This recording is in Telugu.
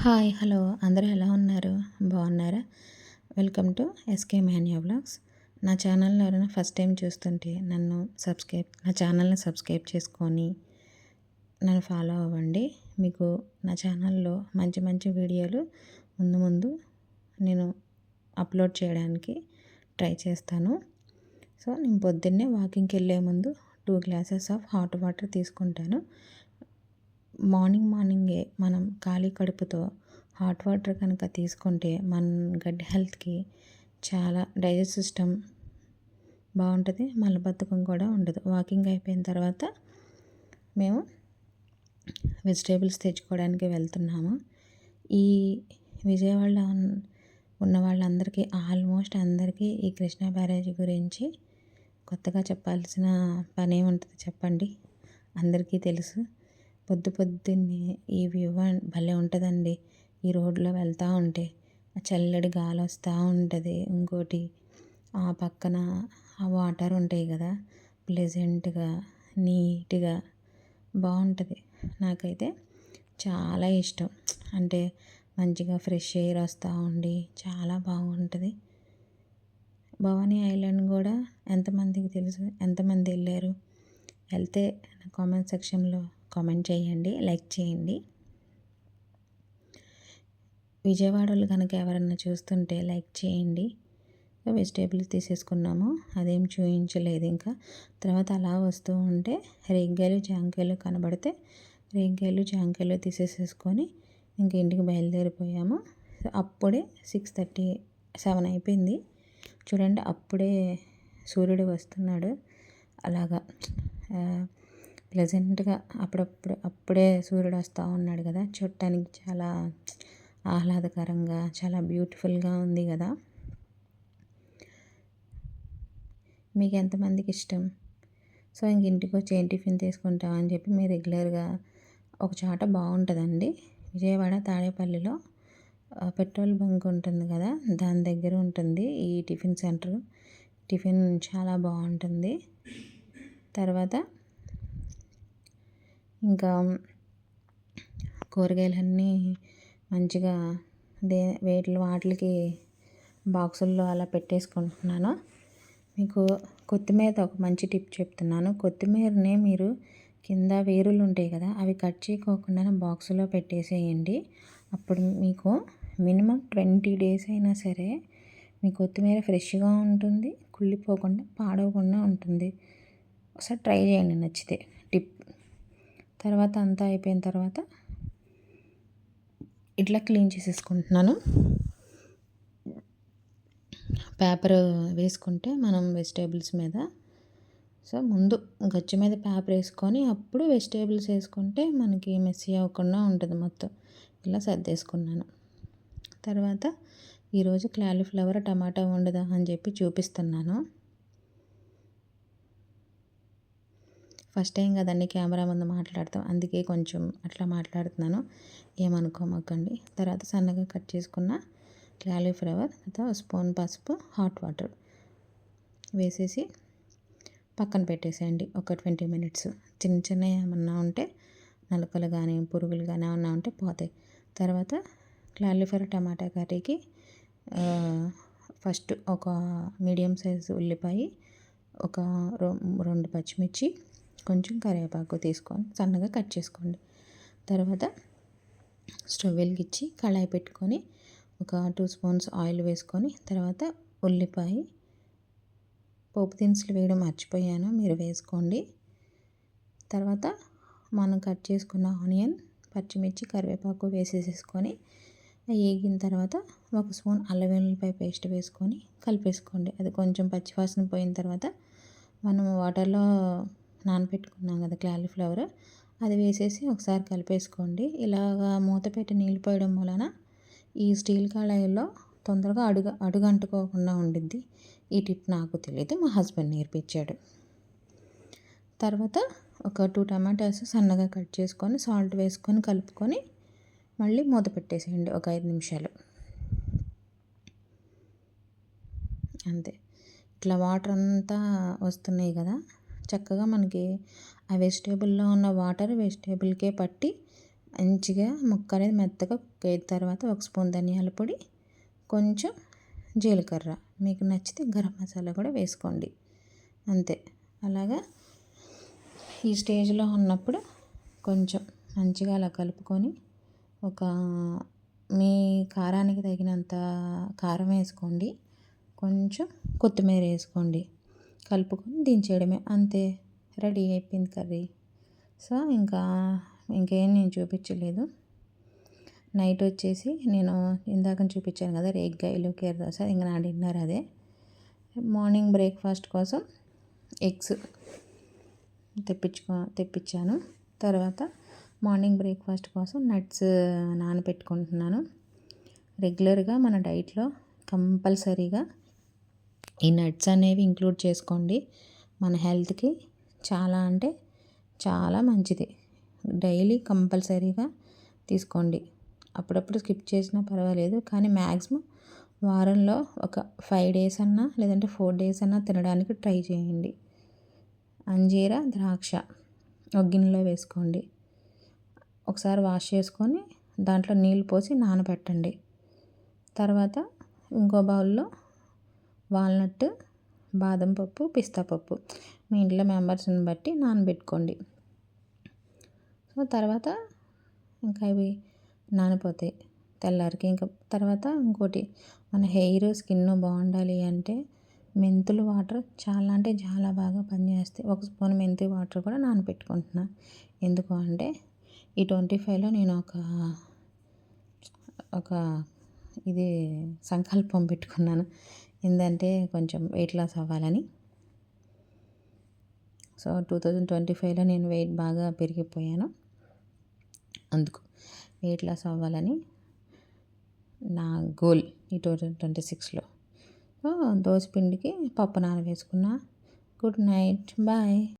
హాయ్ హలో అందరూ ఎలా ఉన్నారు? బాగున్నారా? Welcome to SK Manya vlogs. నా ఛానల్ని ఎవరైనా ఫస్ట్ టైం చూస్తుంటే నా ఛానల్ని సబ్స్క్రైబ్ చేసుకొని నన్ను ఫాలో అవ్వండి. మీకు నా ఛానల్లో మంచి మంచి వీడియోలు ముందు ముందు నేను అప్లోడ్ చేయడానికి ట్రై చేస్తాను. సో నేను పొద్దున్నే వాకింగ్కి వెళ్ళే ముందు 2 గ్లాసెస్ ఆఫ్ హాట్ వాటర్ తీసుకుంటాను. మార్నింగే మనం ఖాళీ కడుపుతో హాట్ వాటర్ కనుక తీసుకుంటే మన గట్ హెల్త్కి చాలా డైజెస్ట్ సిస్టమ్ బాగుంటుంది, మలబద్ధకం కూడా ఉండదు. వాకింగ్ అయిపోయిన తర్వాత మేము వెజిటేబుల్స్ తెచ్చుకోవడానికి వెళ్తున్నాము. ఈ విజయవాడలో ఉన్న వాళ్ళందరికీ ఆల్మోస్ట్ అందరికీ ఈ కృష్ణా బ్యారేజీ గురించి కొత్తగా చెప్పాల్సిన పని ఏముంటుంది చెప్పండి, అందరికీ తెలుసు. పొద్దున్నే ఈ వ్యూ భలే ఉంటుందండి. ఈ రోడ్లో వెళ్తూ ఉంటే చల్లటి గాలి వస్తూ ఉంటుంది. ఇంకోటి ఆ పక్కన ఆ వాటర్ ఉంటాయి కదా, ప్లెజెంట్గా నీట్గా బాగుంటుంది. నాకైతే చాలా ఇష్టం. అంటే మంచిగా ఫ్రెష్ ఎయిర్ వస్తూ ఉండి చాలా బాగుంటుంది. భవానీ ఐలాండ్ కూడా ఎంతమందికి తెలుసు, ఎంతమంది వెళ్ళారు? వెళ్తే కామెంట్ సెక్షన్లో కామెంట్ చేయండి, లైక్ చేయండి. విజయవాడలో కనుక ఎవరన్నా చూస్తుంటే లైక్ చేయండి. వెజిటేబుల్స్ తీసేసుకున్నాము, అదేం చూపించలేదు. ఇంకా తర్వాత అలా వస్తూ ఉంటే రేగ్గాయలు జాంకాయలు కనబడితే రేగ్గాయలు జాంకాయలు తీసేసుకొని ఇంక ఇంటికి బయలుదేరిపోయాము. అప్పుడే 6:30, 7 అయిపోయింది. చూడండి అప్పుడే సూర్యుడు వస్తున్నాడు. అలాగా ప్లెజెంట్గా అప్పుడే సూర్యుడు వస్తూ ఉన్నాడు కదా, చూడటానికి చాలా ఆహ్లాదకరంగా చాలా బ్యూటిఫుల్గా ఉంది కదా. మీకు ఎంతమందికి ఇష్టం? సో ఇంక ఇంటికి వచ్చి ఏం టిఫిన్ తీసుకుంటాం అని చెప్పి మీరు రెగ్యులర్గా ఒక చోట బాగుంటుందండి, విజయవాడ తాడేపల్లిలో పెట్రోల్ బంక్ ఉంటుంది కదా, దాని దగ్గర ఉంటుంది ఈ టిఫిన్ సెంటర్. టిఫిన్ చాలా బాగుంటుంది. తర్వాత ఇంకా కూరగాయలన్నీ మంచిగా వాటికి బాక్సుల్లో అలా పెట్టేసుకుంటున్నాను. మీకు కొత్తిమీర ఒక మంచి టిప్ చెప్తున్నాను. కొత్తిమీరనే మీరు కింద వేరులు ఉంటాయి కదా, అవి కట్ చేయకోకుండా బాక్సులో పెట్టేసేయండి. అప్పుడు మీకు మినిమం 20 days అయినా సరే మీ కొత్తిమీర ఫ్రెష్గా ఉంటుంది, కుళ్ళిపోకుండా పాడవకుండా ఉంటుంది. ఒకసారి ట్రై చేయండి నచ్చితే టిప్. తర్వాత అంతా అయిపోయిన తర్వాత ఇట్లా క్లీన్ చేసేసుకుంటున్నాను. పేపర్ వేసుకుంటే మనం వెజిటేబుల్స్ మీద, సో ముందు గచ్చు మీద పేపర్ వేసుకొని అప్పుడు వెజిటేబుల్స్ వేసుకుంటే మనకి మెస్సీ అవ్వకుండా ఉంటుంది. మొత్తం ఇలా సర్దేసుకున్నాను. తర్వాత ఈరోజు క్యాలీఫ్లవర్ టమాటా వండుదాం అని చెప్పి చూపిస్తున్నాను. ఫస్ట్ టైం కదండి కెమెరా ముందు మాట్లాడతాం, అందుకే కొంచెం అట్లా మాట్లాడుతున్నాను, ఏమనుకోమకండి. తర్వాత సన్నగా కట్ చేసుకున్న క్యాలీఫ్లవర్, తర్వాత స్పూన్ పసుపు, హాట్ వాటర్ వేసేసి పక్కన పెట్టేసేయండి ఒక 20 minutes. చిన్న ఏమన్నా ఉంటే నలకలు కానీ పురుగులు కానీ ఏమన్నా ఉంటే పోతాయి. తర్వాత క్యాలీఫ్లవర్ టమాటా కర్రీకి ఫస్ట్ ఒక మీడియం సైజు ఉల్లిపాయ, ఒక 2 పచ్చిమిర్చి, కొంచెం కరివేపాకు తీసుకొని సన్నగా కట్ చేసుకోండి. తర్వాత స్టవ్ వెలిగించి కళాయి పెట్టుకొని ఒక 2 స్పూన్స్ ఆయిల్ వేసుకొని, తర్వాత ఉల్లిపాయ, పోపు దినుసులు వేయడం మర్చిపోయాను, మీరు వేసుకోండి. తర్వాత మనం కట్ చేసుకున్న ఆనియన్, పచ్చిమిర్చి, కరివేపాకు వేసేసుకొని వేగిన తర్వాత 1 స్పూన్ అల్లం వెల్లుల్లిపాయ పేస్ట్ వేసుకొని కలిపేసుకోండి. అది కొంచెం పచ్చివాసన పోయిన తర్వాత మనం వాటర్లో నానబెట్టుకున్నాం కదా క్యాలీఫ్లవర్, అది వేసేసి ఒకసారి కలిపేసుకోండి. ఇలాగా మూత పెట్టి నీళ్ళు పోయడం వలన ఈ స్టీల్ కళాయిలో తొందరగా అడుగు అంటుకోకుండా ఉండిద్ది. ఈ టిప్ నాకు తెలియదు, మా హస్బెండ్ నేర్పించాడు. తర్వాత ఒక 2 టమాటాస్ సన్నగా కట్ చేసుకొని సాల్ట్ వేసుకొని కలుపుకొని మళ్ళీ మూత పెట్టేసేయండి ఒక 5 నిమిషాలు. అంతే. ఇట్లా వాటర్ అంతా వస్తున్నాయి కదా, చక్కగా మనకి ఆ వెజిటేబుల్లో ఉన్న వాటర్ వెజిటేబుల్కే పట్టి మంచిగా ముక్క అనేది మెత్తగా కుక్ అయిన తర్వాత ఒక స్పూన్ ధనియాల పొడి, కొంచెం జీలకర్ర, మీకు నచ్చితే గరం మసాలా కూడా వేసుకోండి. అంతే. అలాగా ఈ స్టేజ్లో ఉన్నప్పుడు కొంచెం మంచిగా అలా కలుపుకొని ఒక మీ కారానికి తగినంత కారం వేసుకోండి, కొంచెం కొత్తిమీర వేసుకోండి, కలుపుకొని దించేయడమే. అంతే, రెడీ అయిపోయింది కర్రీ. సో ఇంకేం నేను చూపించలేదు. నైట్ వచ్చేసి నేను ఇందాక చూపించాను కదా రేగ్గాయలు, కీర దోస, ఇంకా నా డిన్నర్ అదే. మార్నింగ్ బ్రేక్ఫాస్ట్ కోసం ఎగ్స్ తెప్పించాను. తర్వాత మార్నింగ్ బ్రేక్ఫాస్ట్ కోసం నట్స్ నానబెట్టుకుంటున్నాను. రెగ్యులర్గా మన డైట్లో కంపల్సరీగా ఈ నట్స్ అనేవి ఇంక్లూడ్ చేసుకోండి. మన హెల్త్కి చాలా అంటే చాలా మంచిది. డైలీ కంపల్సరీగా తీసుకోండి. అప్పుడప్పుడు స్కిప్ చేసినా పర్వాలేదు, కానీ మ్యాక్సిమం వారంలో ఒక 5 డేస్ అన్నా లేదంటే 4 డేస్ అన్నా తినడానికి ట్రై చేయండి. అంజీరా, ద్రాక్ష ఒక గిన్నెలో వేసుకోండి. ఒకసారి వాష్ చేసుకొని దాంట్లో నీళ్ళు పోసి నానబెట్టండి. తర్వాత ఇంకో బౌల్లో వాల్నట్, బాదం పప్పు, పిస్తా పప్పు మీ ఇంట్లో మెంబర్స్ని బట్టి నానబెట్టుకోండి. సో తర్వాత ఇంకా ఇవి నానిపోతాయి తెల్లారికి. ఇంకా తర్వాత ఇంకోటి, మన హెయిర్ స్కిన్ బాగుండాలి అంటే మెంతులు వాటర్ చాలా అంటే చాలా బాగా పనిచేస్తాయి. ఒక స్పూన్ మెంతి వాటర్ కూడా నానబెట్టుకుంటున్నా. ఎందుకు అంటే ఈ 25లో నేను ఒక ఇది సంకల్పం పెట్టుకున్నాను. ఏంటంటే కొంచెం వెయిట్ లాస్ అవ్వాలని. సో 2025లో నేను వెయిట్ బాగా పెరిగిపోయాను. అందుకు వెయిట్ లాస్ అవ్వాలని నా గోల్ ఈ 2026లో. దోస పిండికి పప్పు నానవేసుకున్నా. Good night, bye.